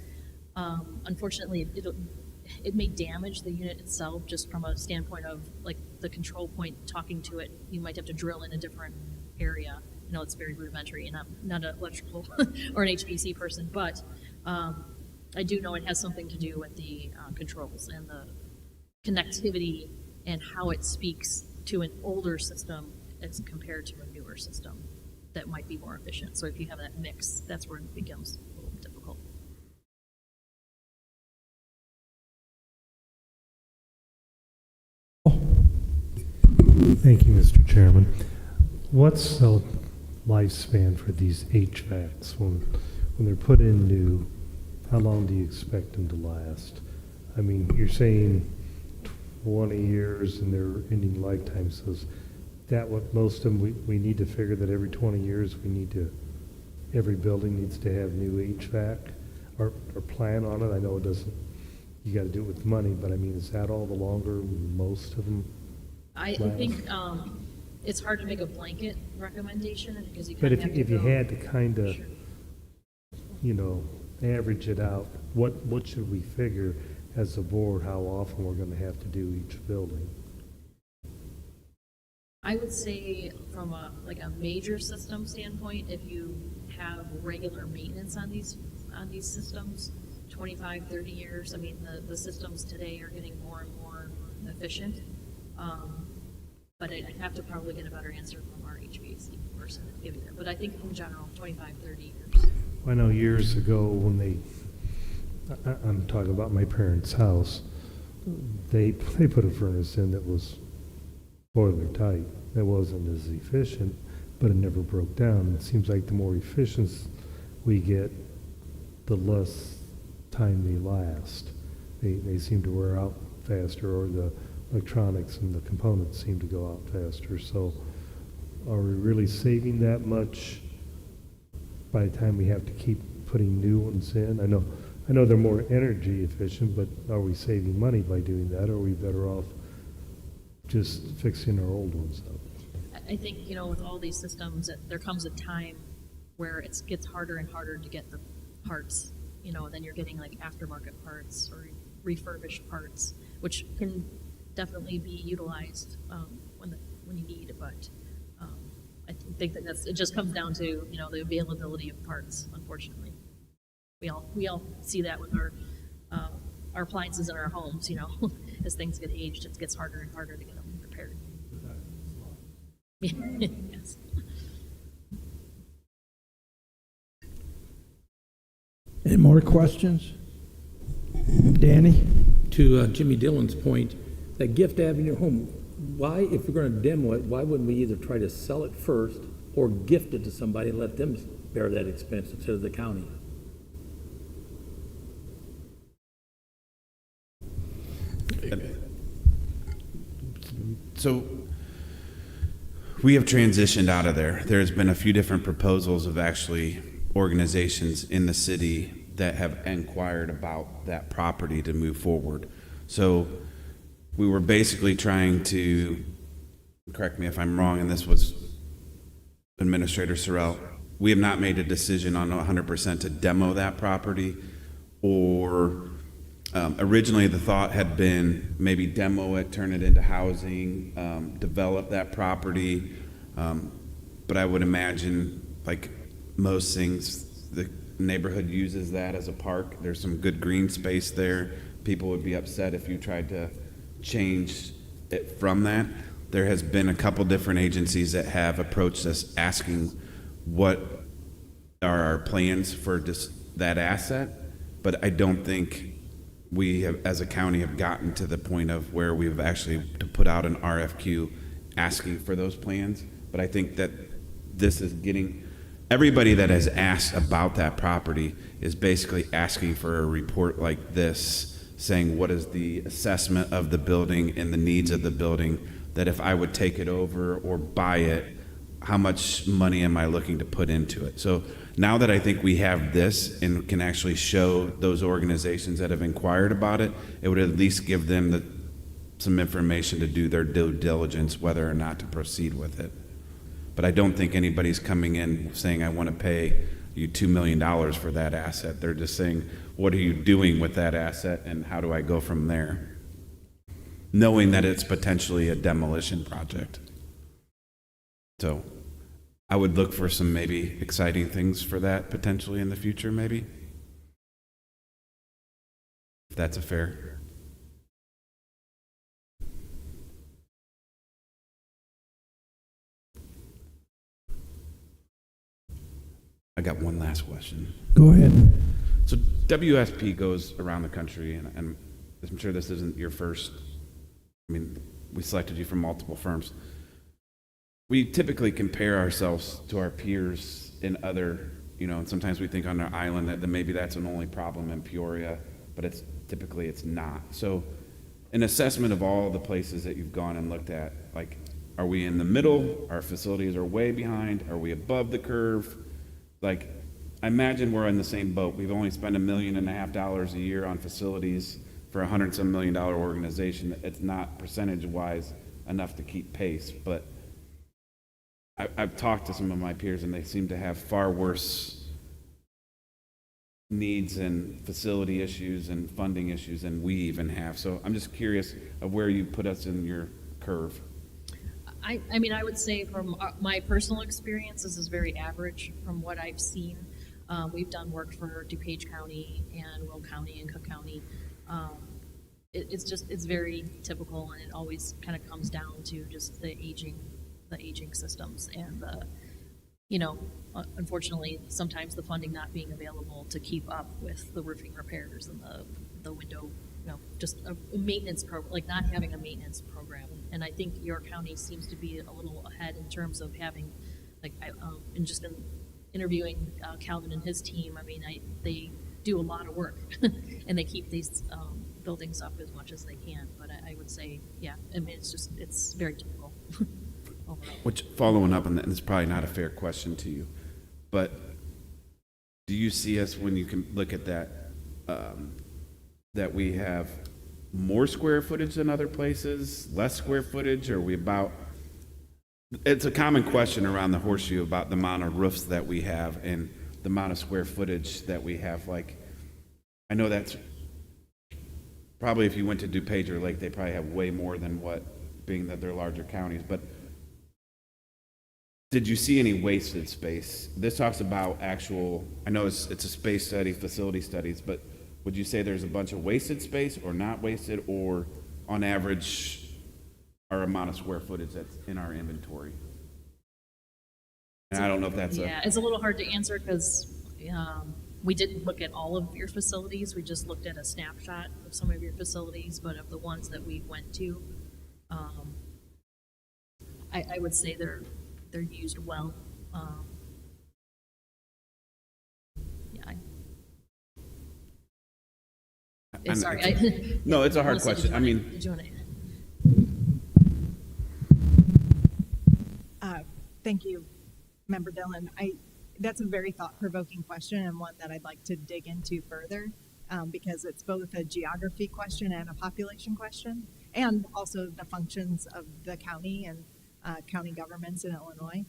unfortunately it may damage the unit itself, just from a standpoint of the control point talking to it. You might have to drill in a different area. It's very rudimentary, and I'm not an electrical or an HVAC person, but I do know it has something to do with the controls and the connectivity and how it speaks to an older system as compared to a newer system that might be more efficient. So if you have that mix, that's where it becomes a little difficult. Thank you, Mr. Chairman. What's the lifespan for these HVACs when they're put in new? How long do you expect them to last? I mean, you're saying 20 years and they're ending lifetime, so is that what most of them, we need to figure that every 20 years every building needs to have new HVAC or plan on it? I know it doesn't, you got to do it with money, but I mean, is that all the longer most of them? I think it's hard to make a blanket recommendation because you But kind of have to if you go- had to kind of, Sure. you know, average it out, what should we figure as a board, how often we're going to have to do each building? I would say from a major system standpoint, if you have regular maintenance on these systems, 25, 30 years. I mean, the systems today are getting more and more efficient. But I'd have to probably get a better answer from our HVAC person to give you that. But I think in general, 25, 30 years. I know years ago when I'm talking about my parents' house, they put a furnace in that was boiler tight. That wasn't as efficient, but it never broke down. It seems like the more efficient we get, the less time they last. They seem to wear out faster, or the electronics and the components seem to go out faster. So are we really saving that much by the time we have to keep putting new ones in? I know they're more energy efficient, but are we saving money by doing that, or are we better off just fixing our old ones up? I think, with all these systems, there comes a time where it gets harder and harder to get the parts, and then you're getting like aftermarket parts or refurbished parts, which can definitely be utilized when you need it. But I think that it just comes down to, the availability of parts, unfortunately. We all see that with our appliances in our homes, as things get aged, it gets harder and harder to get them repaired. Yes. Any more questions? Danny? To Jimmy Dillon's point, that gift to have in your home, why, if we're going to demo it, why wouldn't we either try to sell it first or gift it to somebody and let them bear that expense instead of the county? So we have transitioned out of there. There's been a few different proposals of actually organizations in the city that have inquired about that property to move forward. So we were basically trying to, correct me if I'm wrong, and this was Administrator Sorrell, we have not made a decision on 100% to demo that property, or originally the thought had been maybe demo it, turn it into housing, develop that property. But I would imagine, like most things, the neighborhood uses that as a park. There's some good green space there. People would be upset if you tried to change it from that. There has been a couple different agencies that have approached us asking what are our plans for just that asset, but I don't think we have, as a county, have gotten to the point of where we've actually to put out an RFQ asking for those plans. But I think that this is getting, everybody that has asked about that property is basically asking for a report like this, saying what is the assessment of the building and the needs of the building, that if I would take it over or buy it, how much money am I looking to put into it? So now that I think we have this and can actually show those organizations that have inquired about it, it would at least give them some information to do their due diligence whether or not to proceed with it. But I don't think anybody's coming in saying, I want to pay you $2 million for that asset. They're just saying, what are you doing with that asset and how do I go from there? Knowing that it's potentially a demolition project. So I would look for some maybe exciting things for that potentially in the future, maybe. if that's a fair. I got one last question. Go ahead. So WSP goes around the country, and I'm sure this isn't your first. I mean, we selected you from multiple firms. We typically compare ourselves to our peers in other, and sometimes we think on our island that maybe that's an only problem in Peoria, but it's not. So an assessment of all the places that you've gone and looked at, like, are we in the middle? Our facilities are way behind? Are we above the curve? Like, I imagine we're in the same boat. We've only spent $1.5 million a year on facilities for a $100-some million organization. It's not percentage-wise enough to keep pace, but I've talked to some of my peers, and they seem to have far worse needs and facility issues and funding issues than we even have. So I'm just curious of where you put us in your curve. I mean, I would say from my personal experience, this is very average from what I've seen. We've done work for DuPage County and Will County and Cook County. It's very typical, and it always kind of comes down to just the aging systems and unfortunately, sometimes the funding not being available to keep up with the roofing repairs and the window, just a maintenance program, like not having a maintenance program. And I think your county seems to be a little ahead in terms of having, and just in interviewing Calvin and his team, I mean, they do a lot of work and they keep these buildings up as much as they can. But I would say, yeah, I mean, it's very typical. Which, following up on that, and it's probably not a fair question to you, but do you see us, when you can look at that, that we have more square footage than other places, less square footage? Or are we about, it's a common question around the horseshoe about the amount of roofs that we have and the amount of square footage that we have. Like, I know that's probably, if you went to DuPage or Lake, they probably have way more than what, being that they're larger counties. But did you see any wasted space? This talks about actual, I know it's a space study, facility studies, but would you say there's a bunch of wasted space or not wasted, or on average our amount of square footage that's in our inventory? And I don't know if that's it's a little hard to answer because we didn't look at all of your facilities. We just looked at a snapshot of some of your facilities, but of the ones that we went to, I would say they're used well. Sorry. No, it's a hard question. I mean, thank you, Member Dillon. That's a very thought-provoking question, and one that I'd like to dig into further, because it's both a geography question and a population question, and also the functions of the county and county governments in Illinois.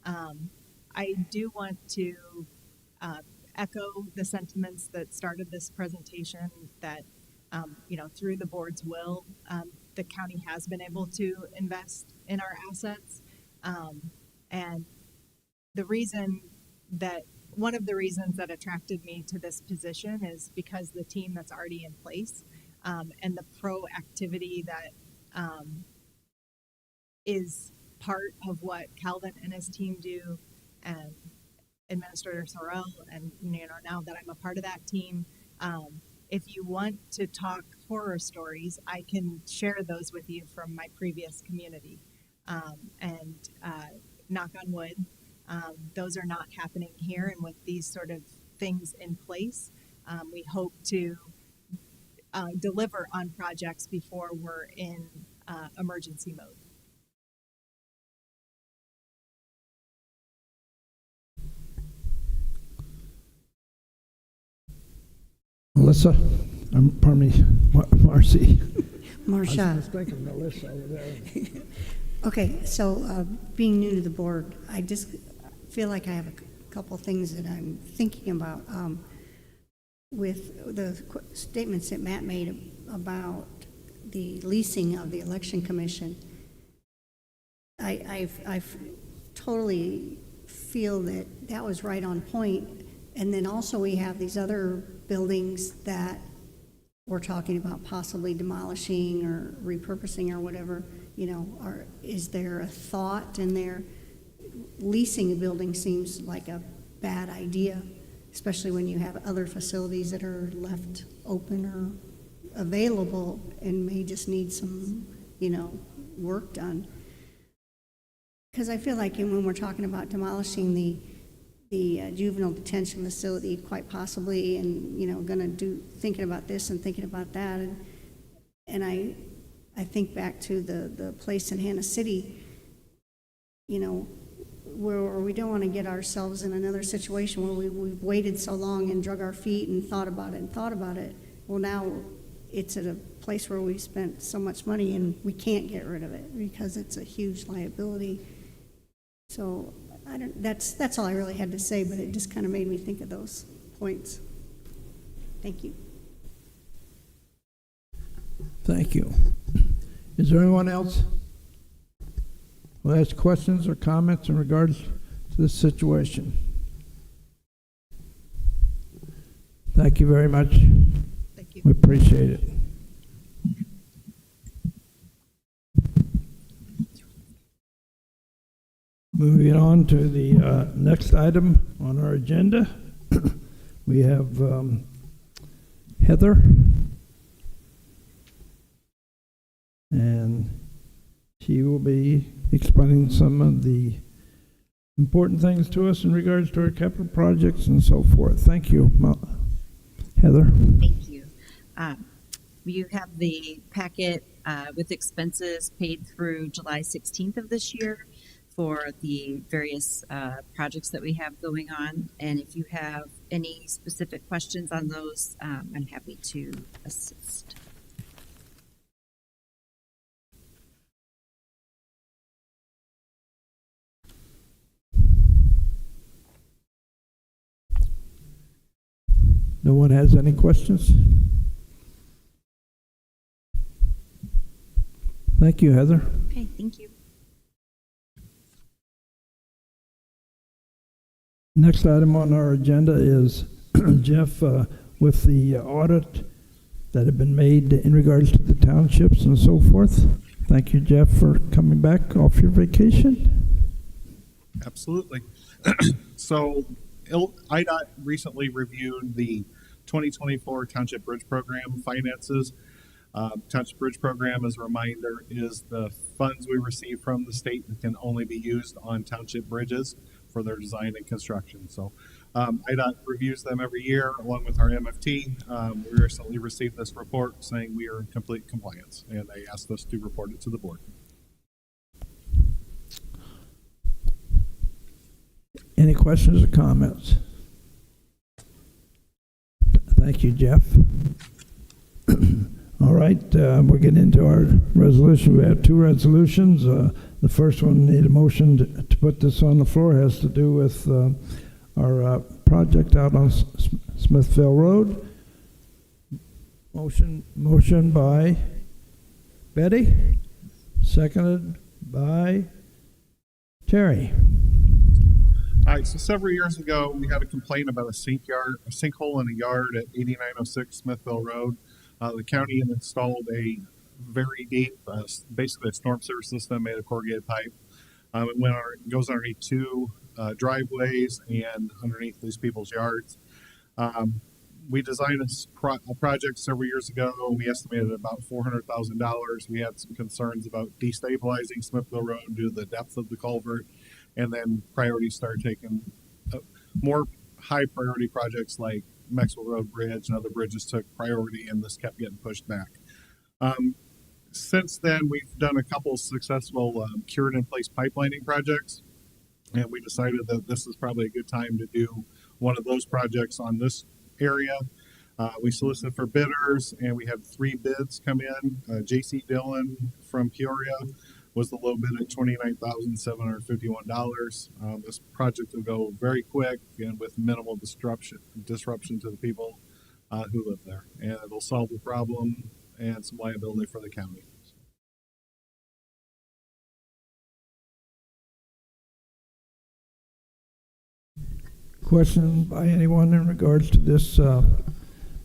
I do want to echo the sentiments that started this presentation, that through the board's will, the county has been able to invest in our assets. And one of the reasons that attracted me to this position is because the team that's already in place, and the proactivity that is part of what Calvin and his team do, and Administrator Sorrell, and now that I'm a part of that team, if you want to talk horror stories, I can share those with you from my previous community. And knock on wood, those are not happening here. And with these sort of things in place, we hope to deliver on projects before we're in emergency mode. Melissa, pardon me, Marcy. Marcia. I was thinking Melissa over there. Okay, so being new to the board, I just feel like I have a couple things that I'm thinking about. With the statements that Matt made about the leasing of the election commission, I totally feel that was right on point. And then also we have these other buildings that we're talking about possibly demolishing or repurposing or whatever, is there a thought in there? Leasing a building seems like a bad idea, especially when you have other facilities that are left open or available and may just need some, work done. Because I feel like when we're talking about demolishing the juvenile detention facility, quite possibly, and thinking about this and thinking about that, and I think back to the place in Hannah City, where we don't want to get ourselves in another situation where we've waited so long and drug our feet and thought about it. Well, now it's at a place where we spent so much money and we can't get rid of it because it's a huge liability. So that's all I really had to say, but it just kind of made me think of those points. Thank you. Thank you. Is there anyone else who has questions or comments in regards to this situation? Thank you very much. Thank you. We appreciate it. Moving on to the next item on our agenda, we have Heather, and she will be explaining some of the important things to us in regards to our capital projects and so forth. Thank you, Heather. Thank you. You have the packet with expenses paid through July 16th of this year for the various projects that we have going on. And if you have any specific questions on those, I'm happy to assist. No one has any questions? Thank you, Heather. Okay, thank you. Next item on our agenda is Jeff with the audit that had been made in regards to the townships and so forth. Thank you, Jeff, for coming back off your vacation. Absolutely. So IDOT recently reviewed the 2024 Township Bridge Program finances. Township Bridge Program, as a reminder, is the funds we receive from the state that can only be used on township bridges for their design and construction. So IDOT reviews them every year along with our MFT. We recently received this report saying we are in complete compliance, and they asked us to report it to the board. Any questions or comments? Thank you, Jeff. All right, we'll get into our resolution. We have two resolutions. The first one, need a motion to put this on the floor, has to do with our project out on Smithville Road. Motion by Betty, seconded by Terry. All right, so several years ago, we had a complaint about a sinkhole in a yard at 8906 Smithville Road. The county installed a very deep, basically a storm sewer system made of corrugated pipe. It goes underneath two driveways and underneath these people's yards. We designed a project several years ago. We estimated about $400,000. We had some concerns about destabilizing Smithville Road due to the depth of the culvert. And then priorities started taking more high priority projects like Maxwell Road Bridge and other bridges took priority, and this kept getting pushed back. Since then, we've done a couple successful cured in place pipelining projects, and we decided that this is probably a good time to do one of those projects on this area. We solicited for bidders, and we had 3 bids come in. J.C. Dillon from Peoria was the low bid at $29,751. This project will go very quick and with minimal disruption to the people who live there, and it'll solve the problem and some liability for the county. Question by anyone in regards to this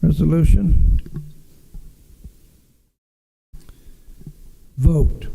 resolution? Vote.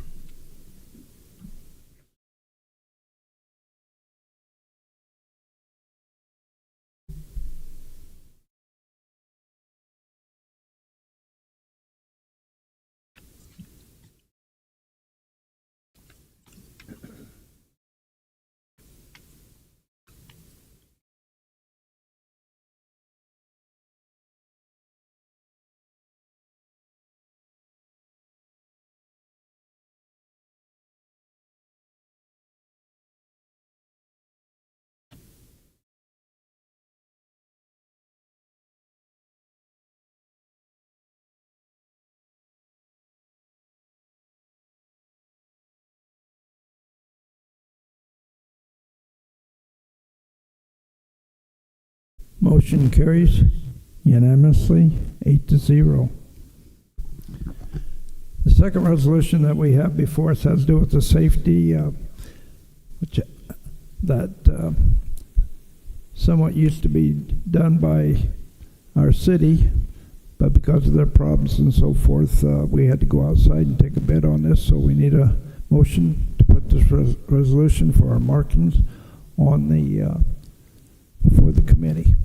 Motion carries unanimously, 8-0. The second resolution that we have before us has to do with the safety, that somewhat used to be done by our city, but because of their problems and so forth, we had to go outside and take a bid on this, so we need a motion to put this resolution for our markings on the before the committee.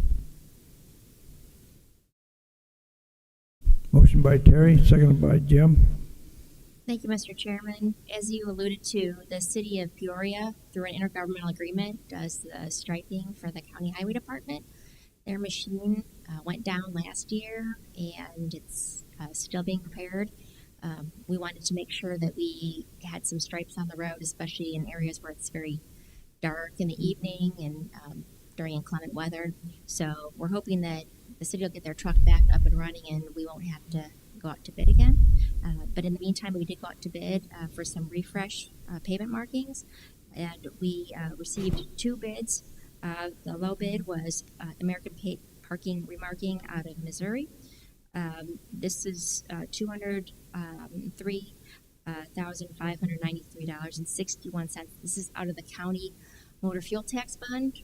Motion by Terry, seconded by Jim. Thank you, Mr. Chairman. As you alluded to, the city of Peoria, through an intergovernmental agreement, does the striping for the county highway department. Their machine went down last year, and it's still being repaired. We wanted to make sure that we had some stripes on the road, especially in areas where it's very dark in the evening and during inclement weather. So we're hoping that the city will get their truck back up and running, and we won't have to go out to bid again. But in the meantime, we did go out to bid for some refresh pavement markings, and we received 2 bids. The low bid was American Parking Remarking out of Missouri. This is $203,593.61. This is out of the county motor fuel tax fund.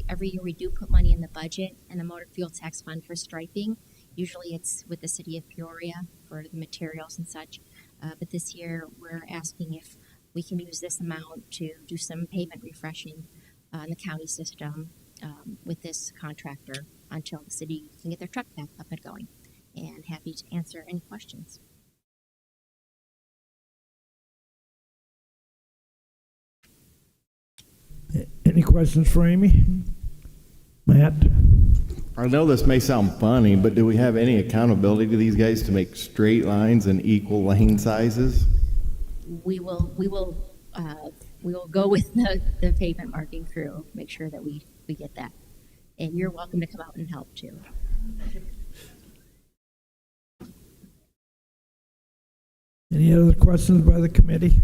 Every year we do put money in the budget and the motor fuel tax fund for striping. Usually it's with the city of Peoria for the materials and such. But this year we're asking if we can use this amount to do some pavement refreshing in the county system with this contractor until the city can get their truck back up and going. And happy to answer any questions. Any questions for Amy? Matt? I know this may sound funny, but do we have any accountability to these guys to make straight lines and equal lane sizes? We will go with the pavement marking crew, make sure that we get that. And you're welcome to come out and help too. Any other questions by the committee?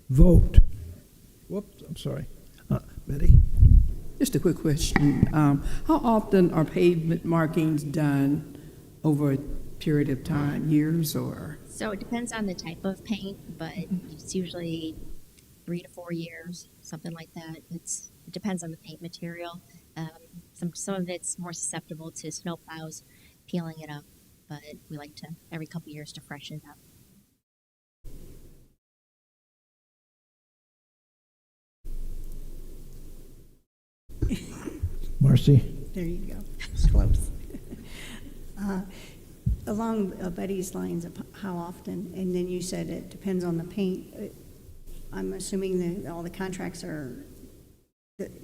Vote. Whoops, I'm sorry. Betty? Just a quick question. How often are pavement markings done over a period of time, years or? So it depends on the type of paint, but it's usually 3 to 4 years, something like that. It depends on the paint material. Some of it's more susceptible to snowplows peeling it up, but we like to every couple years to freshen it up. Marcy? There you go. It's close. Along Betty's lines of how often, and then you said it depends on the paint. I'm assuming that all the contracts are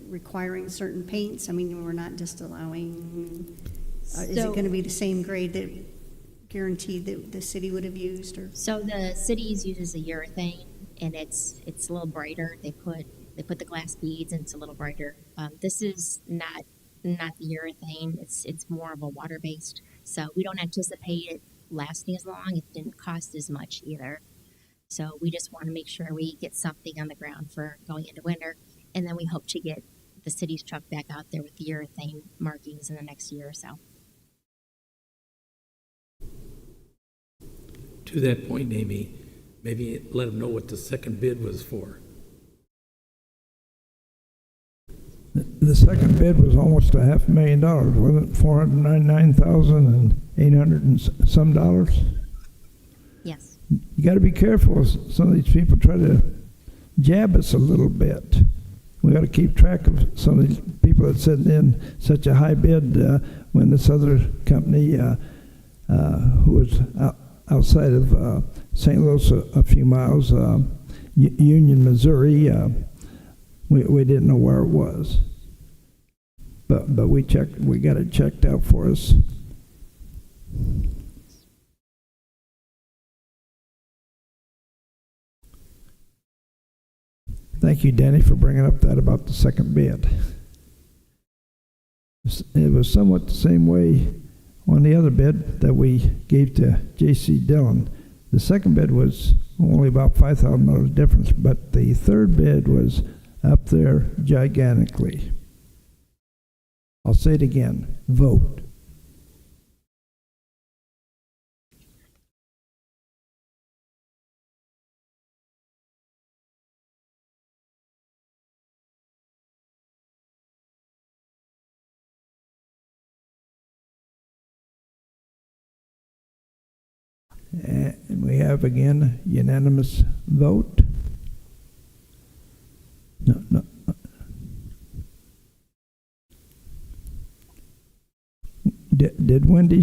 requiring certain paints. I mean, we're not just allowing. Is it going to be the same grade that guaranteed that the city would have used? Or so the city's uses a urethane, and it's a little brighter. They put the glass beads, and it's a little brighter. This is not the urethane. It's more of a water based. So we don't anticipate it lasting as long. It didn't cost as much either. So we just want to make sure we get something on the ground for going into winter, and then we hope to get the city's truck back out there with the urethane markings in the next year or so. To that point, Amy, maybe let them know what the second bid was for. The second bid was almost $500,000, wasn't it? $499,800 and some dollars. Yes. you got to be careful. Some of these people try to jab us a little bit. We got to keep track of some of these people that sent in such a high bid when this other company, who was outside of St. Louis a few miles, Union, Missouri, we didn't know where it was. But we checked. We got it checked out for us. Thank you, Danny, for bringing up that about the second bid. It was somewhat the same way on the other bid that we gave to J.C. Dillon. The second bid was only about $5,000 difference, but the third bid was up there gigantically. I'll say it again, vote. And we have again unanimous vote. No. Did Wendy,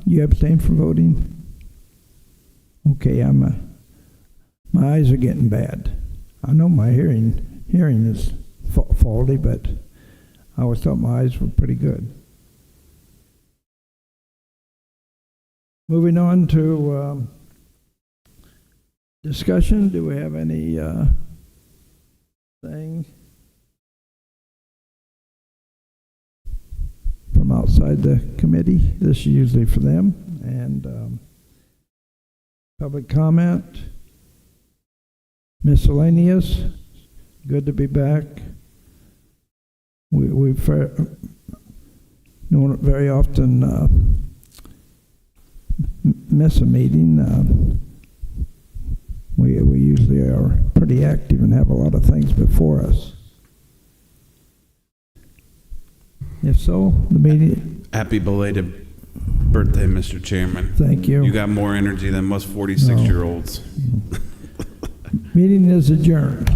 you abstain from voting? Okay, my eyes are getting bad. I know my hearing is faulty, but I always thought my eyes were pretty good. Moving on to discussion. Do we have any thing from outside the committee? This is usually for them. And public comment. Miscellaneous. Good to be back. We don't very often miss a meeting. We usually are pretty active and have a lot of things before us. If so, the meeting. Happy belated birthday, Mr. Chairman. Thank you. You got more energy than most 46-year-olds. Meeting is adjourned.